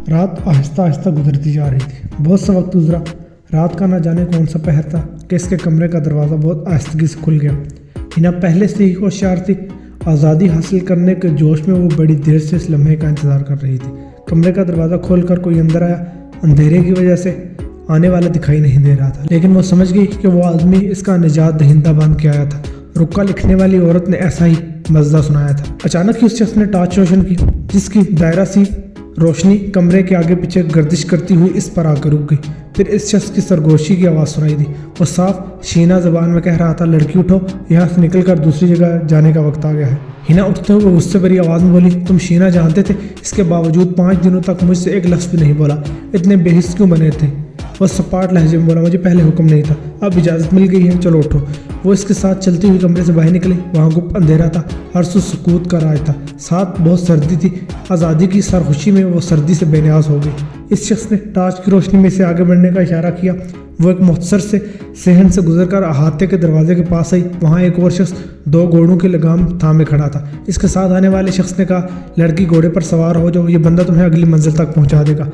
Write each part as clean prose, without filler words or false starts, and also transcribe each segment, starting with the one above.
रात आहिस्ता आहिस्ता गुजरती जा रही थी। बहुत सा वक्त गुजरा। रात का ना जाने कौन सा पहर था कि इसके कमरे का दरवाज़ा बहुत आहिस्तगी से खुल गया। हिना पहले से ही होशियार थी। आज़ादी हासिल करने के जोश में वो बड़ी देर से इस लम्हे का इंतज़ार कर रही थी। कमरे का दरवाज़ा खोलकर कोई अंदर आया। अंधेरे की वजह से आने वाला दिखाई नहीं दे रहा था, लेकिन वो समझ गई कि वो आदमी इसका निजात दहिंदा बन के आया था। रुक्का लिखने वाली औरत ने ऐसा ही मज़दा सुनाया था। अचानक ही उस शख्स ने टॉर्च रोशन की, जिसकी दायरा सी रोशनी कमरे के आगे पीछे गर्दिश करती हुई इस पर आकर रुक गई। फिर इस शख्स की सरगोशी की आवाज़ सुनाई दी। वो साफ शीना ज़बान में कह रहा था, लड़की उठो, यहाँ से निकलकर दूसरी जगह जाने का वक्त आ गया है। हिना उठते हुए गुस्से भरी आवाज़ में बोली, तुम शीना जानते थे, इसके बावजूद 5 दिनों तक मुझसे एक लफ्ज़ भी नहीं बोला। इतने बेहिस क्यों बने थे? वो सपाट लहजे में बोला, मुझे पहले हुक्म नहीं था, अब इजाज़त मिल गई है, चलो उठो। वो इसके साथ चलती हुई कमरे से बाहर निकली। वहाँ गुप्त अंधेरा था, हर सू सुकूत का राज था, साथ बहुत सर्दी थी। आज़ादी की सरखुशी में वो सर्दी से बेनियाज हो गई। इस शख्स ने टॉर्च की रोशनी में से आगे बढ़ने का इशारा किया। वो एक मुख्तसर से सहन से गुजरकर अहाते के दरवाजे के पास आई। वहाँ एक और शख्स 2 घोड़ों के लगाम थामे खड़ा था। इसके साथ आने वाले शख्स ने कहा, लड़की घोड़े पर सवार हो जाओ, ये बंदा तुम्हें अगली मंजिल तक पहुँचा देगा।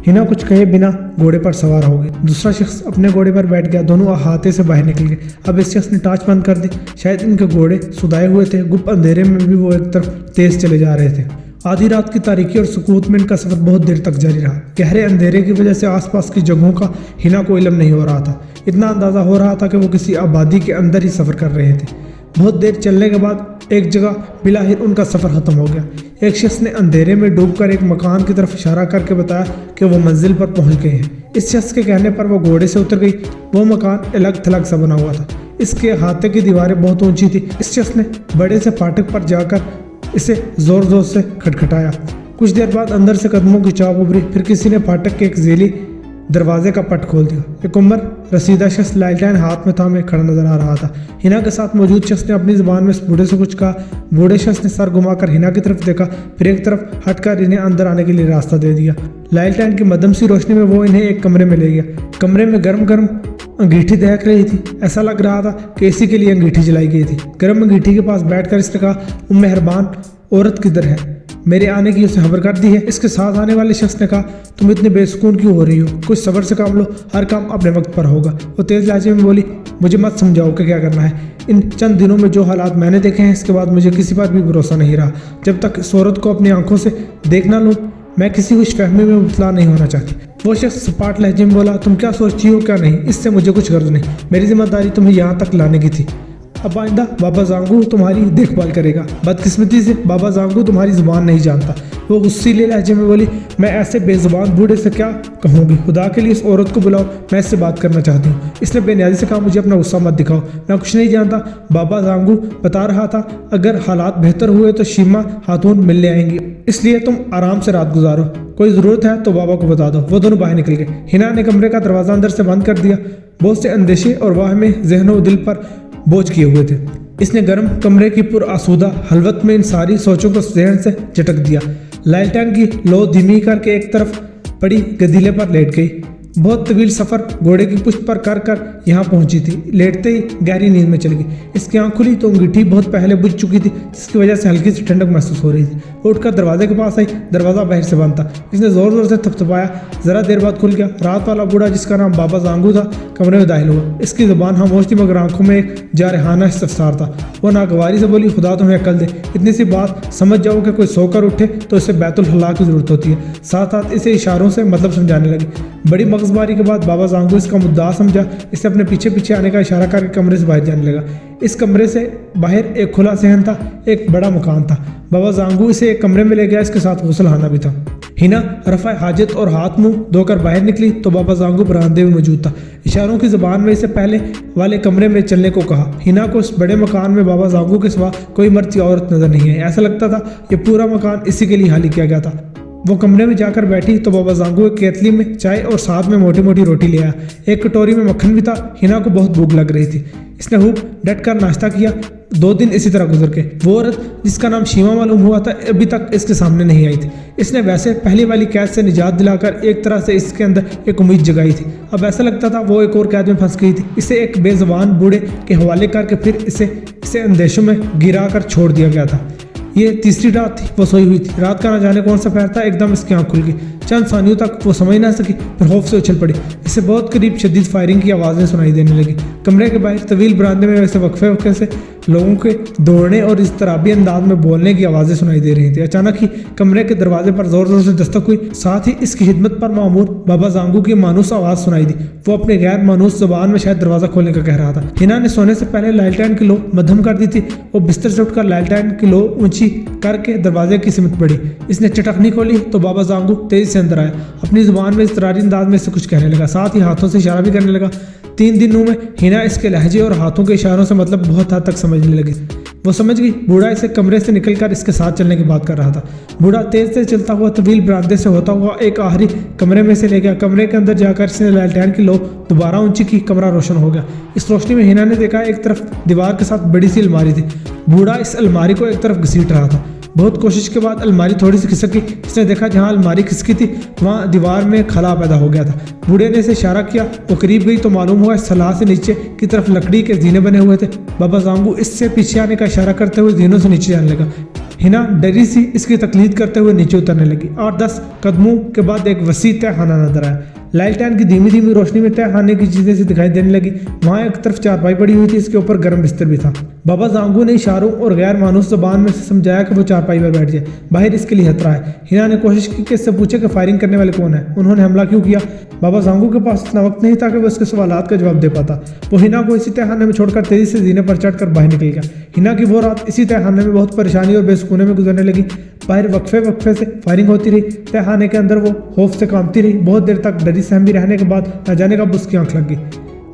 हिना कुछ कहे बिना घोड़े पर सवार हो गई। दूसरा शख्स अपने घोड़े पर बैठ गया। दोनों अहाते से बाहर निकल गए। अब इस शख्स ने टॉर्च बंद कर दी। शायद इनके घोड़े सुधाए हुए थे। गुप्त अंधेरे में भी वो एक तरफ तेज चले जा रहे थे। आधी रात की तारीकी और सुकूत में इनका सफर बहुत देर तक जारी रहा। गहरे अंधेरे की वजह से आसपास की जगहों का हिना को इल्म नहीं हो रहा था। इतना अंदाज़ा हो रहा था कि वो किसी आबादी के अंदर ही सफ़र कर रहे थे। बहुत देर चलने के बाद एक जगह बिलाहिर उनका सफ़र ख़त्म हो गया। एक शख्स ने अंधेरे में डूबकर एक मकान की तरफ इशारा करके बताया कि वो मंजिल पर पहुंच गए हैं। इस शख्स के कहने पर वो घोड़े से उतर गई। वो मकान अलग थलग सा बना हुआ था। इसके अहाते की दीवारें बहुत ऊंची थी। इस शख्स ने बड़े से फाटक पर जाकर इसे ज़ोर ज़ोर से खटखटाया। कुछ देर बाद अंदर से कदमों की चाप उभरी। फिर किसी ने फाटक के एक ज़ेली दरवाजे का पट खोल दिया। एक उम्र रसीदा शख्स लालटेन हाथ में थामे खड़ा नजर आ रहा था। हिना के साथ मौजूद शख्स ने अपनी ज़बान में इस बूढ़े से कुछ कहा। बूढ़े शख्स ने सर घुमाकर हिना की तरफ देखा, फिर एक तरफ हटकर इन्हें अंदर आने के लिए रास्ता दे दिया। लालटेन की मध्यम सी रोशनी में वो इन्हें एक कमरे में ले गया। कमरे में गर्म गर्म अंगीठी दहक रही थी। ऐसा लग रहा था कि इसी के लिए अंगीठी जलाई गई थी। गर्म अंगीठी के पास बैठकर इसने कहा, मेहरबान औरत किधर है? मेरे आने की उसे खबर कर दी है। इसके साथ आने वाले शख्स ने कहा, तुम इतने बेसुकून क्यों हो रही हो? कुछ सब्र से काम लो, हर काम अपने वक्त पर होगा। वो तेज लहजे में बोली, मुझे मत समझाओ कि क्या करना है। इन चंद दिनों में जो हालात मैंने देखे हैं, इसके बाद मुझे किसी पर भी भरोसा नहीं रहा। जब तक इस औरत को अपनी आंखों से देख ना लूँ, मैं किसी खुशफहमी में मुबतला नहीं होना चाहती। वो शख्स सपाट लहजे में बोला, तुम क्या सोचती हो क्या नहीं, इससे मुझे कुछ गर्ज नहीं। मेरी जिम्मेदारी तुम्हें यहाँ तक लाने की थी। अब आइंदा बाबा जांगू तुम्हारी देखभाल करेगा। बदकिस्मती से बाबा जांगू तुम्हारी ज़ुबान नहीं जानता। वो गुस्सीले लहजे में बोली, मैं ऐसे बेज़ुबान बूढ़े से क्या कहूँगी? खुदा के लिए इस औरत को बुलाओ, मैं इससे बात करना चाहती हूँ। इसने बेनियाजी से कहा, मुझे अपना गुस्सा मत दिखाओ, मैं कुछ नहीं जानता। बाबा जांगू बता रहा था, अगर हालात बेहतर हुए तो शीमा खातून मिलने आएंगी, इसलिए तुम आराम से रात गुजारो। कोई ज़रूरत है तो बाबा को बता दो। वो दोनों बाहर निकल गए। हिना ने कमरे का दरवाज़ा अंदर से बंद कर दिया। बहुत से अंदेशे और वाह में जहनों दिल पर बोझ किए हुए थे। इसने गर्म कमरे की पुरआसूदा हलवत में इन सारी सोचों को जहन से झटक दिया। लालटेन की लो धीमी करके एक तरफ पड़ी गदीले पर लेट गई। बहुत तवील सफ़र घोड़े की पुश्त पर कर कर यहाँ पहुंची थी। लेटते ही गहरी नींद में चली गई। इसकी आँख खुली तो अंगीठी बहुत पहले बुझ चुकी थी, जिसकी वजह से हल्की सी ठंडक महसूस हो रही थी। वो उठकर दरवाजे के पास आई। दरवाज़ा बाहर से बंद था। इसने ज़ोर ज़ोर से थपथपाया। ज़रा देर बाद खुल गया। रात वाला बूढ़ा, जिसका नाम बाबा जांगू था, कमरे में दाखिल हुआ। इसकी ज़ुबान खामोश थी, मगर आंखों में एक जारहाना इस्तफसार था। वो नागवारी से बोली, खुदा तुम्हें अक्ल दे, इतनी सी बात समझ जाओ कि कोई सोकर उठे तो इसे बैतुल हला की ज़रूरत होती है। साथ साथ इसे इशारों से मतलब समझाने लगी। बड़ी मगजमारी के बाद बाबा जांगू इसका मुद्दा समझा। इसे अपने पीछे पीछे आने का इशारा करके कमरे से बाहर जाने लगा। इस कमरे से बाहर एक खुला सहन था, एक बड़ा मकान था। बाबा जांगू इसे एक कमरे में ले गया। इसके साथ गुस्लखाना भी था। हिना रफ़ा हाजत और हाथ मुंह धोकर बाहर निकली तो बाबा जांगू बरामदे में मौजूद था। इशारों की ज़बान में इसे पहले वाले कमरे में चलने को कहा। हिना को इस बड़े मकान में बाबा जांगू के सिवा कोई मर्द या औरत नजर नहीं है। ऐसा लगता था ये पूरा मकान इसी के लिए खाली किया गया था। वो कमरे में जाकर बैठी तो बाबा जांगू एक केतली में चाय और साथ में मोटी मोटी रोटी ले आया। एक कटोरी में मक्खन भी था। हिना को बहुत भूख लग रही थी। इसने खूब डट कर नाश्ता किया। 2 दिन इसी तरह गुजर गए। वो औरत जिसका नाम शीमा मालूम हुआ था, अभी तक इसके सामने नहीं आई थी। इसने वैसे पहली वाली कैद से निजात दिलाकर एक तरह से इसके अंदर एक उम्मीद जगाई थी। अब ऐसा लगता था वो एक और कैद में फंस गई थी। इसे एक बेज़ुबान बूढ़े के हवाले करके फिर इसे अंदेशों में गिरा कर छोड़ दिया गया था। ये तीसरी रात थी। वो सोई हुई थी। रात का न जाने कौन सा पहर था। एकदम इसकी आँख खुल गई। चंद सानियों तक वो समझ ना सकी, फिर खौफ से उछल पड़ी। इससे बहुत करीब शदीद फायरिंग की आवाज़ें सुनाई देने लगी। कमरे के बाहर तवील बरामदे में वैसे वक्फे से लोगों के दौड़ने और इस तराबी अंदाज में बोलने की आवाज़ें सुनाई दे रही थी। अचानक ही कमरे के दरवाजे पर जोर जोर से दस्तक हुई। साथ ही इसकी खिदमत पर मामूर बाबा जांगू की मानूस आवाज़ सुनाई दी। वो अपने गैर मानूस ज़बान में शायद दरवाज़ा खोलने का कह रहा था। हिना ने सोने से पहले लालटेन की लो मध्यम कर दी थी। वो बिस्तर से उठकर लालटेन की लो ऊंची करके दरवाजे की सिमत पड़ी। इसने चटकनी खोली तो बाबा जांगू तेजी से अंदर आया। अपनी जुबान में इस्तरारी अंदाज में से कुछ कहने लगा, साथ ही हाथों से इशारा भी करने लगा। 3 दिनों में हिना इसके लहजे और हाथों के इशारों से मतलब बहुत हद तक समझने लगी। वो समझ गई बूढ़ा इसे कमरे से निकलकर इसके साथ चलने की बात कर रहा था। बूढ़ा तेज से चलता हुआ तवील बरामदे से होता हुआ एक आखिरी कमरे में से ले गया। कमरे के अंदर जाकर इसने लालटेन की लो दोबारा ऊंची की। कमरा रोशन हो गया। इस रोशनी में हिना ने देखा एक तरफ दीवार के साथ बड़ी सी अलमारी थी। बूढ़ा इस अलमारी को एक तरफ घसीट रहा था। बहुत कोशिश के बाद अलमारी थोड़ी सी खिसक गई। इसने देखा जहां अलमारी खिसकी थी वहां दीवार में खला पैदा हो गया था। बूढ़े ने इसे इशारा किया। वो करीब गई तो मालूम हुआ इस सलाह से नीचे की तरफ लकड़ी के जीने बने हुए थे। बाबा जांगू इससे पीछे आने का इशारा करते हुए जीनों से नीचे जाने लगा। हिना डरी सी इसकी तकलीद करते हुए नीचे उतरने लगी। 8-10 कदमों के बाद एक वसी तहखाना नजर आया। लालटेन की धीमी धीमी रोशनी में तहखाने की चीजें सी दिखाई देने लगी। वहां एक तरफ चारपाई पड़ी हुई थी, इसके ऊपर गर्म बिस्तर भी था। बाबा जांगू ने इशारों और गैर मानूस जबान में से समझाया कि वो चारपाई पर बैठ जाए, बाहर इसके लिए खतरा है। हिना ने कोशिश की कि इससे पूछे कि फायरिंग करने वाले कौन है, उन्होंने हमला क्यों किया। बाबा जांगू के पास इतना वक्त नहीं था कि वो इसके सवालात का जवाब दे पाता। वो हिना को इसी तहखाने में छोड़कर तेजी से जीने पर चढ़कर बाहर निकल गया। हिना की वो रात इसी तहखाने में बहुत परेशानी और बेसुकूने में गुजरने लगी। बाहर वक्फे से फायरिंग होती रही। तहखाने के अंदर वो खौफ से कांपती रही। बहुत देर तक डरी सहमी रहने के बाद न जाने कब उसकी आंख लग गई।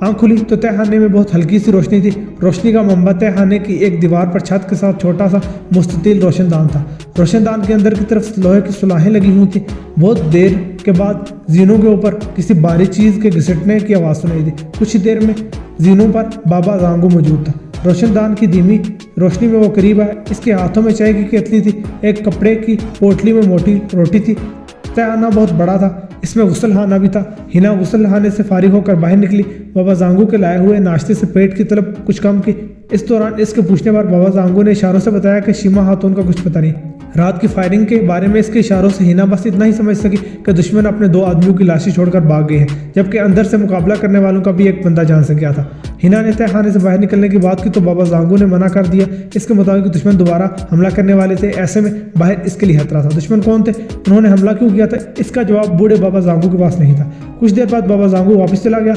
आंख खुली तो तहखाने में बहुत हल्की सी रोशनी थी। रोशनी का मंबा तहखाने की एक दीवार पर छत के साथ छोटा सा मुस्ततील रोशनदान था। रोशनदान के अंदर की तरफ लोहे की सुलाहें लगी हुई थी। बहुत देर के बाद जीनों के ऊपर किसी भारी चीज के घिसटने की आवाज़ सुनाई दी। कुछ ही देर में जीनों पर बाबा जांगू मौजूद था। रोशनदान की धीमी रोशनी में वो करीब आया। इसके हाथों में चाय की केतली थी। एक कपड़े की पोटली में मोटी रोटी थी। तहखाना बहुत बड़ा था। इसमें गुसलखाना भी था। हिना गुसलखाने से फारिग होकर बाहर निकली। बाबा जांगू के लाए हुए नाश्ते से पेट की तलब कुछ कम की। इस दौरान इसके पूछने पर बाबा जांगू ने इशारों से बताया कि शीमा खातून का कुछ पता नहीं। रात की फायरिंग के बारे में इसके इशारों से हिना बस इतना ही समझ सकी कि दुश्मन अपने 2 आदमियों की लाशें छोड़कर भाग गए हैं, जबकि अंदर से मुकाबला करने वालों का भी एक बंदा जान सक गया था। हिना ने तहखाने से बाहर निकलने की बात की तो बाबा जांगू ने मना कर दिया। इसके मुताबिक दुश्मन दोबारा हमला करने वाले थे। ऐसे में बाहर इसके लिए खतरा था। दुश्मन कौन थे, उन्होंने हमला क्यों किया था, इसका जवाब बूढ़े बाबा जांगू के पास नहीं था। कुछ देर बाद बाबा जांगू वापस चला गया।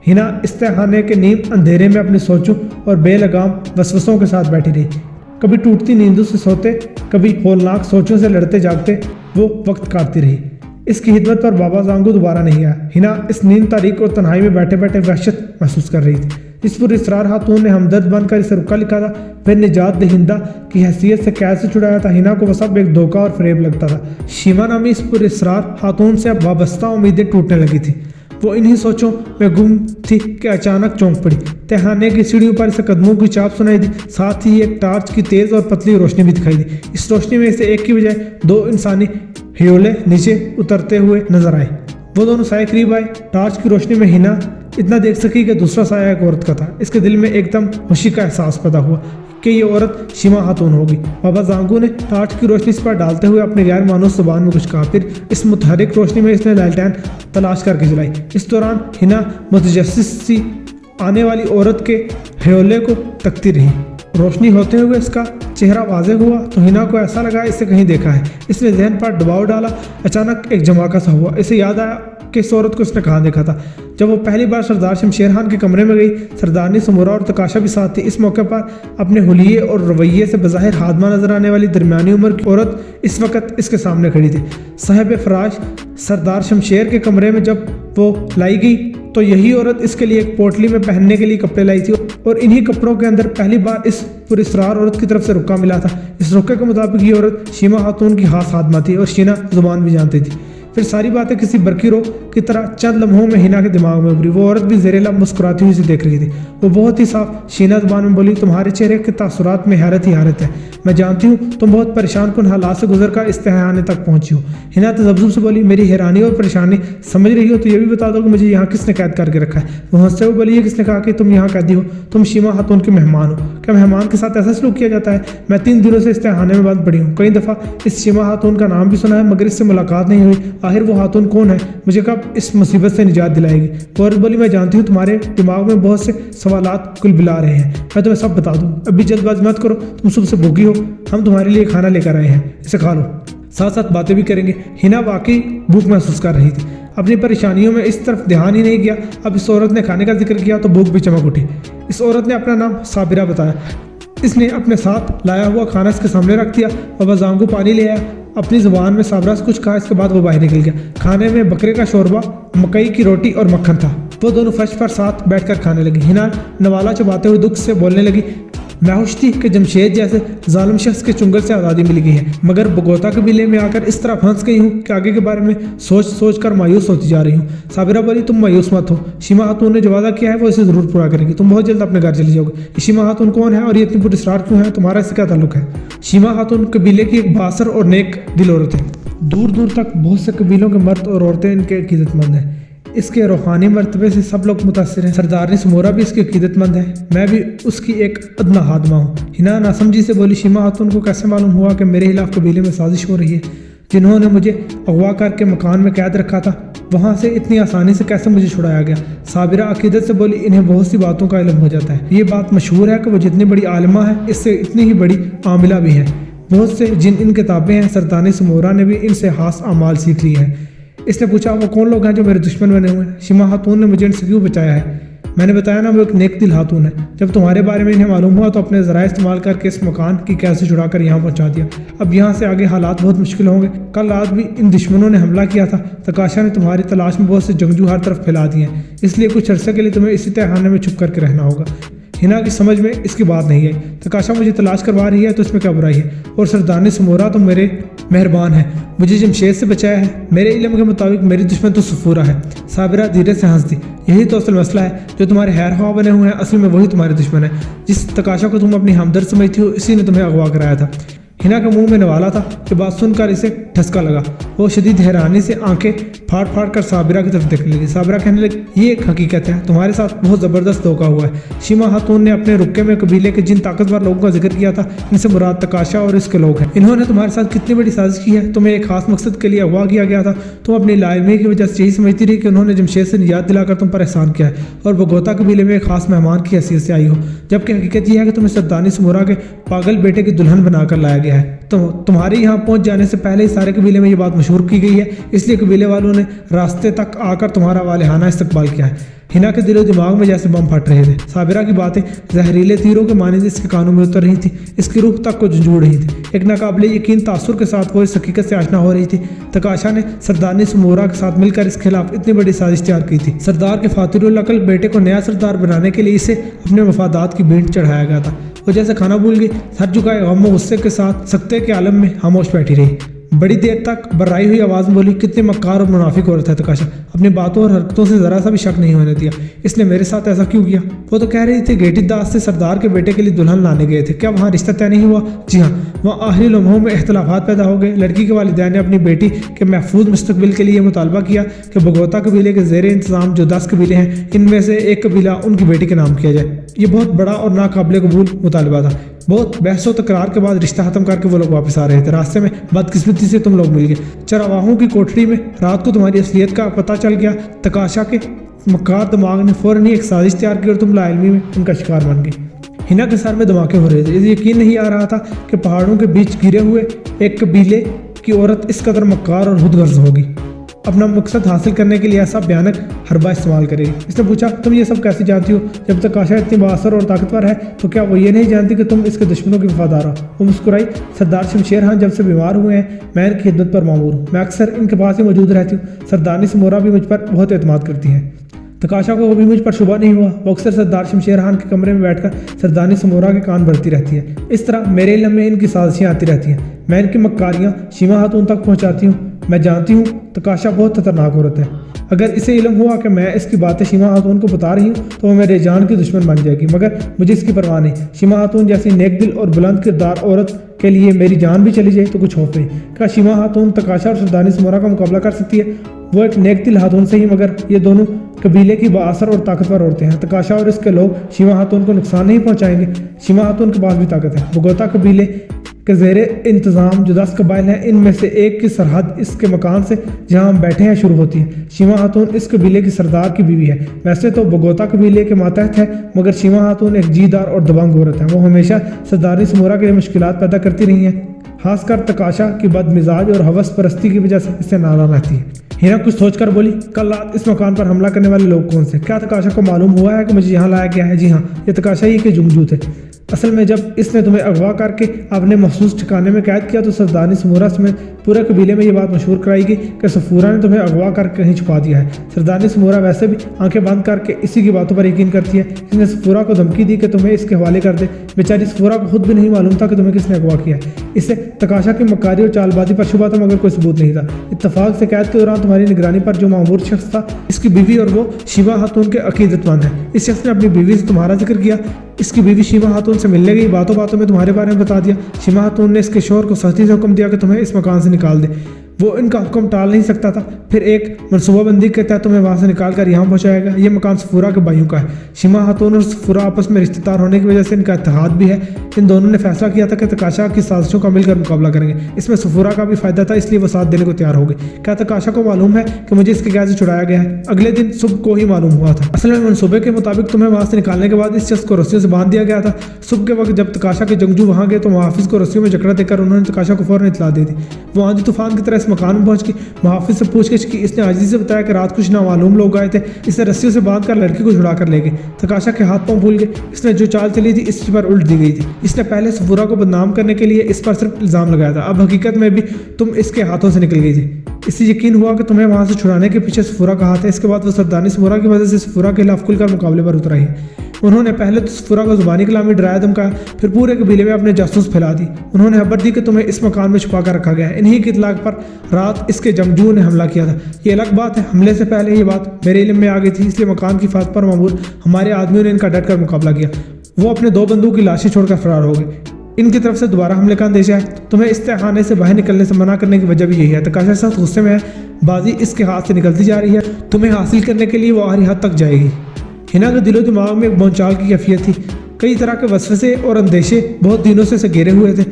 हिना इस तहखाने के नीम अंधेरे में अपनी सोचों और बेलगाम वसवसों के साथ बैठी रही। कभी टूटती नींदों से सोते, कभी होलनाक सोचों से लड़ते जागते वो वक्त काटती रही। इसकी हिदमत पर बाबा जांगू दोबारा नहीं आया। हिना इस नींद तारीक और तन्हाई में बैठे बैठे वहशत महसूस कर रही थी। इस पर इसरार खातून ने हमदर्द बनकर इसे रुका लिखा था, फिर निजात दहिंदा की हैसियत से कैद से छुड़ाया था। हिना को वह सब एक धोखा और फरेब लगता था। शीमा नामी इस पर इसरार खातून से अब वाबस्ता उम्मीदें टूटने लगी थी। वो इन्हीं सोचों में गुम थी कि अचानक चौंक पड़ी। तहखाने की सीढ़ियों पर इसे कदमों की चाप सुनाई दी। साथ ही एक टार्च की तेज और पतली रोशनी भी दिखाई दी। इस रोशनी में इसे एक की बजाय 2 इंसानी हियोले नीचे उतरते हुए नजर आए। वो दोनों साए करीब आए। टार्च की रोशनी में हिना इतना देख सकी कि दूसरा साया एक औरत का था। इसके दिल में एकदम खुशी का एहसास पैदा हुआ कि ये औरत शीमा खातून होगी। बाबा जांगू ने टार्च की रोशनी इस पर डालते हुए अपने गैर मानूस जुबान में कुछ कहा। फिर इस मुतहरिक रोशनी में इसने लालटेन तलाश करके जलाई। इस दौरान हिना मुतजस्सिस सी आने वाली औरत के ह्योले को तकती रही। रोशनी होते हुए इसका चेहरा वाज़ेह हुआ तो हिना को ऐसा लगा इसे कहीं देखा है। इसने जहन पर दबाव डाला। अचानक एक झमाका सा हुआ। इसे याद आया कि इस औरत को इसने कहाँ देखा था। जब वो पहली बार सरदार शमशेर खान के कमरे में गई, सरदारनी समूरा और तकाशा भी साथ थी। इस मौके पर अपने हुलिये और रवैये से बज़ाहिर हादमा नजर आने वाली दरमियानी उम्र की औरत इस वक्त इसके सामने खड़ी थी। साहिब फराश सरदार शमशेर के कमरे में जब वो लाई गई तो यही औरत इसके लिए एक पोटली में पहनने के लिए कपड़े लाई थी और इन्हीं कपड़ों के अंदर पहली बार इस पुरस्रार औरत की तरफ से रुक्का मिला था। इस रुक्के के मुताबिक ये औरत शीमा खातून की खास खादमा थी और शीना जुबान भी जानती थी। फिर सारी बातें किसी बरकी रो की तरह चंद लम्हों में हिना के दिमाग में उभरी। वो औरत भी ज़ेरेला मुस्कुराती हुई उसे देख रही थी। वो बहुत ही साफ शीना ज़बान में बोली, तुम्हारे चेहरे के तासुरात में हैरत ही हैरत है। मैं जानती हूँ तुम बहुत परेशान कुन हालात से गुजर कर इस तहखाने तक पहुंची हो। हिना तजब्जुब से बोली, मेरी हैरानी और परेशानी समझ रही हो तो ये भी बता दो कि मुझे यहाँ किसने कैद करके रखा है। वो हंसते हुए बोली, ये किसने कहा कि तुम यहाँ कैदी हो? तुम शीमा खातून के मेहमान हो। क्या मेहमान के साथ ऐसा सलूक किया जाता है? मैं 3 दिनों से इस तहखाने में बंद पड़ी हूँ। कई दफ़ा इस शीमा खातून का नाम भी सुना है मगर इससे मुलाकात नहीं हुई। आखिर वो खातून कौन है? मुझे कब इस मुसीबत से निजात दिलाएगी? वो औरत बोली, मैं जानती हूँ तुम्हारे दिमाग में बहुत से सवालात कुलबिला रहे हैं। मैं तुम्हें सब बता दूँ। अभी जल्दबाजी मत करो, तुम सुबह से भूखी हो। हम तुम्हारे लिए खाना लेकर आए हैं, इसे खा लो, साथ साथ बातें भी करेंगे। हिना वाकई भूख महसूस कर रही थी। अपनी परेशानियों में इस तरफ ध्यान ही नहीं किया। अब इस औरत ने खाने का जिक्र किया तो भूख भी चमक उठी। इस औरत ने अपना नाम साबिरा बताया। इसने अपने साथ लाया हुआ खाना इसके सामने रख दिया और वजाम को पानी ले आया। अपनी ज़ुबान में साबरा से कुछ कहा, इसके बाद वो बाहर निकल गया। खाने में बकरे का शोरबा, मकई की रोटी और मक्खन था। वो दोनों फर्श पर साथ बैठकर खाने लगी। हिना नवाला चबाते हुए दुख से बोलने लगी, मैं खुश थी कि जमशेद जैसे जालिम शख्स के चुंगल से आज़ादी मिल गई है, मगर बगोता कबीले में आकर इस तरह फंस गई हूँ कि आगे के बारे में सोच सोच कर मायूस होती जा रही हूँ। साबिरा बोली, तुम मायूस मत हो। शीमा खातून ने जो वादा किया है वो इसे ज़रूर पूरा करेगी। तुम बहुत जल्द अपने घर चली जाओगे। शीमा खातून कौन है और ये इतनी पुरस्कार क्यों है? तुम्हारा इससे क्या ताल्लुक है? शीमा खातून कबीले की एक बासर और नेक दिल औरत है। दूर दूर तक बहुत से कबीलों के मर्द और औरतें इनके अकीदतमंद हैं। इसके रूहानी मर्तबे से सब लोग मुतासिर हैं। सरदार समोरा भी इसकी अकीदतमंद है। मैं भी उसकी एक अदना हादमा हूँ। हिना नासमझी से बोली, शीमा खातून को कैसे मालूम हुआ कि मेरे खिलाफ कबीले में साजिश हो रही है? जिन्होंने मुझे अगवा करके मकान में कैद रखा था, वहाँ से इतनी आसानी से कैसे मुझे छुड़ाया गया? साबिरा अकीदत से बोली, इन्हें बहुत सी बातों का इल्म हो जाता है। ये बात मशहूर है कि वो जितनी बड़ी आलिमा है इससे इतनी ही बड़ी आमिला भी है। बहुत से जिन इन किताबें हैं, सरदार समोरा ने भी इनसे खास अमाल सीख ली है। इसने पूछा, वो कौन लोग हैं जो मेरे दुश्मन बने हुए हैं? शीमा खातून ने मुझे इनसे क्यों बचाया है? मैंने बताया ना, वो एक नेक दिल खातून है। जब तुम्हारे बारे में इन्हें मालूम हुआ तो अपने ज़राए इस्तेमाल करके इस मकान की कैसे छुड़ाकर यहाँ पहुँचा दिया। अब यहाँ से आगे हालात बहुत मुश्किल होंगे। कल रात भी इन दुश्मनों ने हमला किया था। तकाशा ने तुम्हारी तलाश में बहुत से जंगजू हर तरफ फैला दिए हैं, इसलिए कुछ अरसे के लिए तुम्हें इसी तहखाने में छुप करके रहना होगा। हिना की समझ में इसकी बात नहीं आई। तकाशा मुझे तलाश करवा रही है तो इसमें क्या बुराई है? और सरदार समोरा तो मेरे मेहरबान है, मुझे जमशेद से बचाया है। मेरे इल्म के मुताबिक मेरी दुश्मन तो सफूरा है। साबिरा धीरे से हंस दी। यही तो असल मसला है, जो तुम्हारे हैर ख्वाह बने हुए हैं असल में वही तुम्हारे दुश्मन है। जिस तकाशा को तुम अपनी हमदर्द समझती हो, इसी ने तुम्हें अगवा कराया था। हिना के मुंह में नवाला था कि बात सुनकर इसे ठसका लगा। वो शदीद हैरानी से आंखें फाड़ फाड़ कर साबिरा की तरफ देखने लगी। साबिरा कहने लगी, ये एक हकीकत है, तुम्हारे साथ बहुत ज़बरदस्त धोखा हुआ है। शीमा खातून ने अपने रुक्के में कबीले के जिन ताकतवर लोगों का जिक्र किया था, इनसे मुराद तकाशा और इसके लोग हैं। इन्होंने तुम्हारे साथ कितनी बड़ी साजिश की है। तुम्हें एक खास मकसद के लिए अगवा किया गया था। तुम अपनी लाइलमी की वजह से यही समझती रही कि उन्होंने जमशेद से निजात दिलाकर तुम पर एहसान किया है और बगोता कबीले में एक खास मेहमान की हैसियत से आई हो, जबकि हकीकत यह है कि तुम्हें सरदार समोरा के पागल बेटे की दुल्हन बनाकर लाया गया है। तो तुम्हारे यहाँ पहुँच जाने से पहले ही सारे कबीले में ये बात मशहूर की गई है, इसलिए कबीले वालों ने रास्ते तक आकर तुम्हारा वालिहाना इस्तकबाल किया है। हिना के दिलो दिमाग में जैसे बम फट रहे थे। साबिरा की बातें जहरीले तीरों के मानिंद इसके कानों में उतर रही थी, इसकी रूह तक को झंझोड़ रही थी। एक नाकाबिले यकीन तासुर के साथ वो इस हकीकत से आशना हो रही थी। तकाशा ने सरदार समोरा के साथ मिलकर इसके खिलाफ इतनी बड़ी साजिश तैयार की थी। सरदार के फातिरुल अकल बेटे को नया सरदार बनाने के लिए इसे अपने वफादात की भेंट चढ़ाया गया था। वो जैसे खाना भूल गई, सर झुकाए गम और गुस्से के साथ सख्ते के आलम में खामोश बैठी रही। बड़ी देर तक बर्राई हुई आवाज़ में बोली, कितनी मक्कार और मुनाफिक औरत है तकाशा। अपनी बातों और हरकतों से ज़रा सा भी शक नहीं होने दिया। इसने मेरे साथ ऐसा क्यों किया? वो तो कह रही थी गेटी दास से सरदार के बेटे के लिए दुल्हन लाने गए थे। क्या वहाँ रिश्ता तय नहीं हुआ? जी हाँ, वहाँ आखिरी लम्हों में इख्तलाफात पैदा हो गए। लड़की के वालिदैन ने अपनी बेटी के महफूज मुस्तकबिल के लिए मुतालबा किया कि बगोता कबीले के ज़ेर इंतज़ाम जो 10 कबीले हैं, इनमें से एक कबीला उनकी बेटी के नाम किया जाए। ये बहुत बड़ा और नाकाबिले कबूल मुतालबा था। बहुत बहसों तकरार के बाद रिश्ता खत्म करके वो लोग वापस आ रहे थे। रास्ते में बदकिस्मती से तुम लोग मिल गए। चरवाहों की कोठरी में रात को तुम्हारी असलियत का पता चल गया। तकाशा के मक्कार दिमाग ने फौरन ही एक साजिश तैयार की और तुम लाइलमी में उनका शिकार बन गई। हिना के सर में धमाके हो रहे थे। इसे यकीन नहीं आ रहा था कि पहाड़ों के बीच गिरे हुए एक कबीले की औरत इस कदर मक्कार और खुदगर्ज होगी। अपना मकसद हासिल करने के लिए ऐसा भयानक हरबा इस्तेमाल करेगी। इसने पूछा, तुम ये सब कैसे जानती हो? जब तक आशा इतनी बासर और ताकतवर है तो क्या वो ये नहीं जानती कि तुम इसके दुश्मनों की वफादार हो? वो मुस्कुराई। सरदार शमशेर खान जब से बीमार हुए हैं मैं इनकी खिदमत पर मामूर हूँ। मैं अक्सर इनके पास ही मौजूद रहती हूँ। सरदार समोरा भी मुझ पर बहुत एतमाद करती है। तकाशा को भी मुझ पर शुबा नहीं हुआ। वो अक्सर सरदार शमशेर खान के कमरे में बैठकर सरदार समोरा के कान भरती रहती है। इस तरह मेरे इल्म में इनकी साजिशें आती रहती हैं। मैं इनकी मक्कारियाँ शीमा खातून तक पहुँचाती हूँ। मैं जानती हूँ तकाशा बहुत खतरनाक औरत है। अगर इसे इल्म हुआ कि मैं इसकी बातें शिमा खातून को बता रही हूँ तो वो मेरे जान की दुश्मन बन जाएगी, मगर मुझे इसकी परवाह नहीं। शिमा खातून जैसी नेक दिल और बुलंद किरदार औरत के लिए मेरी जान भी चली जाए तो कुछ खौफ नहीं। क्या शिमा खातून तकाशा और सरदारनी समोरा का मुकाबला कर सकती है? वो एक नेक दिल खातून से ही, मगर ये दोनों कबीले की बाअसर और ताकतवर औरतें हैं। तकाशा और इसके लोग शिमा खातून को नुकसान नहीं पहुंचाएंगे। शिमा खातून के पास भी ताकत है। बगोता कबीले के ज़ेरे इंतज़ाम जो 10 कबाइल हैं, इनमें से एक की सरहद इसके मकान से जहां हम बैठे हैं शुरू होती है। शिमा खातून इस कबीले की सरदार की बीवी है। वैसे तो बगोता कबीले के मातहत है, मगर शिमा खातून एक जीदार और दबंग औरत है। वो हमेशा सरदारनी समोरा के लिए मुश्किलात पैदा करती रही हैं, खासकर तकाशा की बदमिजाज और हवस परस्ती की वजह से इससे नाराज़ रहती है। हिना कुछ सोचकर बोली, कल रात इस मकान पर हमला करने वाले लोग कौन से? क्या तकाशा को मालूम हुआ है कि मुझे यहाँ लाया गया है? जी हाँ, ये तकाशा ही के जुगजू थे। असल में जब इसने तुम्हें अगवा करके अपने महसूस ठिकाने में कैद किया तो सरदारनी समोरा समेत पूरे कबीले में ये बात मशहूर कराई गई कि सफूरा ने तुम्हें अगवा करके कहीं छुपा दिया है। सरदारनी समोरा वैसे भी आंखें बंद करके इसी की बातों पर यकीन करती है। इसने सफूरा को धमकी दी कि तुम्हें इसके हवाले कर दे। बेचारी सफूरा को खुद भी नहीं मालूम था कि तुम्हें किसने अगवा किया है। इससे तकाशा की मक्कारी और चालबाजी पर शुबा था, मगर कोई सबूत नहीं था। इत्तफाक से कैद के दौरान तुम्हारी निगरानी पर जो मामूर शख्स था, इसकी बीवी और वो शिमा खातून के अकीदतमंद है। इस शख्स ने अपनी बीवी से तुम्हारा जिक्र किया। इसकी बीवी शिमा खातून से मिलने गई, बातों बातों में तुम्हारे बारे में बता दिया। शिमा खातून ने इसके शोहर को सख्ती से हुक्म दिया कि तुम्हें इस मकान से निकाल दे। वो इनका हुक्म टाल नहीं सकता था। फिर एक मनसूबाबंदी के तहत तुम्हें वहाँ से निकाल कर यहाँ पहुँचाएगा। ये मकान सफूरा के भाइयों का है। शिमा खातून और सफूरा आपस में रिश्तेदार होने की वजह से इनका इत्तेहाद भी है। इन दोनों ने फैसला किया था कि तकाशा की साजिशों का मिलकर मुकाबला करेंगे। इसमें सफूरा का भी फायदा था, इसलिए वो साथ देने को तैयार हो गए। क्या तकाशा को मालूम है कि मुझे इसके कैद से छुड़ाया गया है? अगले दिन सुबह को ही मालूम हुआ था। असल में मनसूबे के मुताबिक तुम्हें वहाँ से निकालने के बाद इस शख्स को रस्सियों से बांध दिया गया था। सुबह के वक्त जब तकाशा के जंगजू वहाँ गए तो मुहाफिज को रस्सियों में जकड़ा देकर उन्होंने तकाशा को फौरन इतला दे दी। वो आंधी तूफान की तरह इस मकान में पहुंच गई। मुहाफिज से पूछगिछ की। इसने आजिज़ी से बताया कि रात कुछ नामालूम लोग आए थे, इसे रस्सियों से बांध कर लड़की को छुड़ा कर ले गए। तकाशा के हाथ पांव भूल गए। इसने जो चाल चली थी इस पर उल्ट दी गई थी। इसने पहले सफूरा को बदनाम करने के लिए इस पर सिर्फ इल्ज़ाम लगाया था, अब हकीकत में भी तुम इसके हाथों से निकल गई थी। इससे यकीन हुआ कि तुम्हें वहाँ से छुड़ाने के पीछे सफूरा का हाथ है। इसके बाद वो सरदारनी समोरा की वजह से सफूरा के खिलाफ खुलकर मुकाबले पर उतर आई है। उन्होंने पहले तो सफूरा को जुबानी कलामी डराया धमकाया, फिर पूरे कबीले में अपने जासूस फैला दी। उन्होंने खबर दी कि तुम्हें इस मकान में छुपा कर रखा गया है। इन्हीं की इतलाक पर रात इसके जंगजू ने हमला किया था। ये अलग बात है, हमले से पहले ये बात मेरे इल्म में आ गई थी, इसलिए मकान की हिफाजत पर मामूर हमारे आदमियों ने इनका डट कर मुकाबला किया। वो अपने 2 बंदूक की लाशें छोड़कर फरार हो गए। इनकी तरफ से दोबारा हमले का अंदेशा है। तुम्हें इस तहखाने से बाहर निकलने से मना करने की वजह भी यही है। तकाशा सख्त गुस्से में है, बाजी इसके हाथ से निकलती जा रही है। तुम्हें हासिल करने के लिए वो आखिरी हद तक जाएगी। हिना के दिलो दिमाग में एक बोलचाल की कैफियत थी। कई तरह के वसवसे और अंदेशे बहुत दिनों से घेरे हुए थे।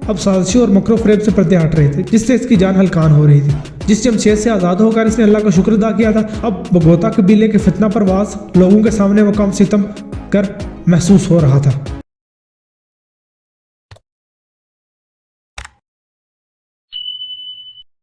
अब साजिशों और मकरो फरेब से पर्दे हट रहे थे, जिससे इसकी जान हल्कान हो रही थी। जिस जमशेद से आज़ाद होकर इसने अल्लाह का शुक्र अदा किया था, अब बगोता कबीले के फितना परवास लोगों के सामने वो कम सितम कर महसूस हो रहा था।